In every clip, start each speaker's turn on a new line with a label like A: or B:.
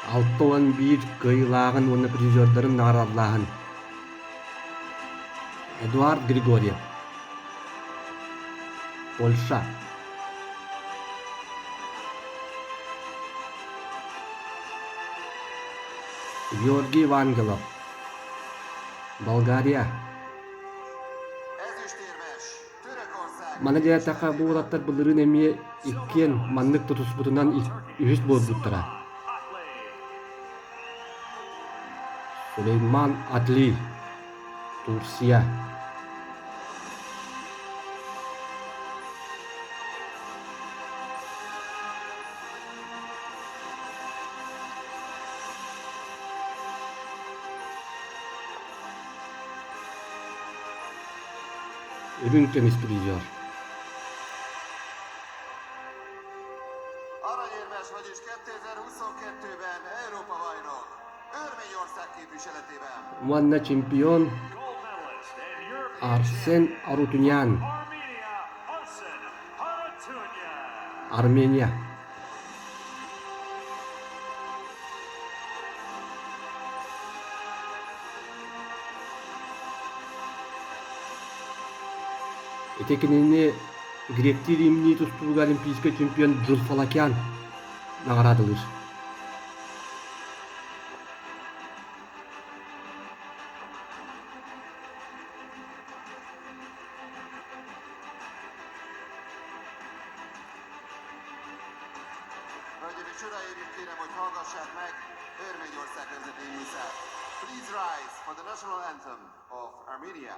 A: Алтуан бир кыйлагын уны призердарын наградалаһын. Эдуард Григорьев, Польша. Георгий Вангелов, Болгария. Мана диатака бу улаттар былырын эми иккен маннык тутуспутунан үһүс болбуттара. Сулейман Адли, Турция. Ürün tenis prizör.
B: Aranyérmes, vagyis 2022-ben Európa-bajnok. Örményország képviseletében.
A: Muanna çempiyon Arsen Arutunyan, Armenia. Этекинини гректер имни тустууга олимпийский чемпион Джулфалакян наградылыр.
B: Hölgyeim és uraim, kérem, hogy hallgassák meg Örményország nemzeti műszát. Please rise for the national anthem of Armenia.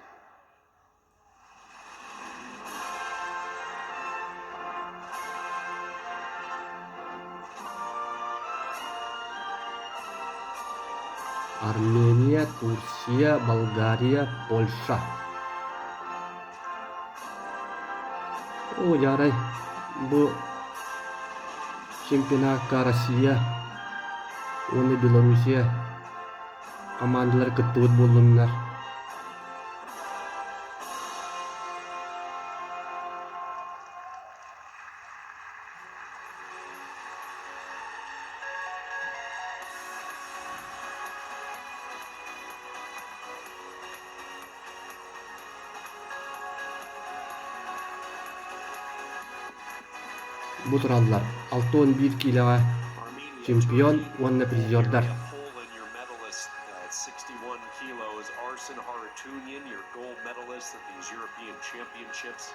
A: Armenia, Tursiya, Болгария, Польша. О, жарай. Бу чемпионатка Россия, оны Белоруссия командалар кыттыбыт болдумдар. Бу тураллар 61 килога чемпион, онна призердар.
C: Arsen Harutyunyan, your gold medalist at these European Championships.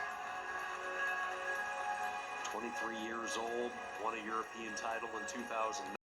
C: 23 years old, won a European title in 2009.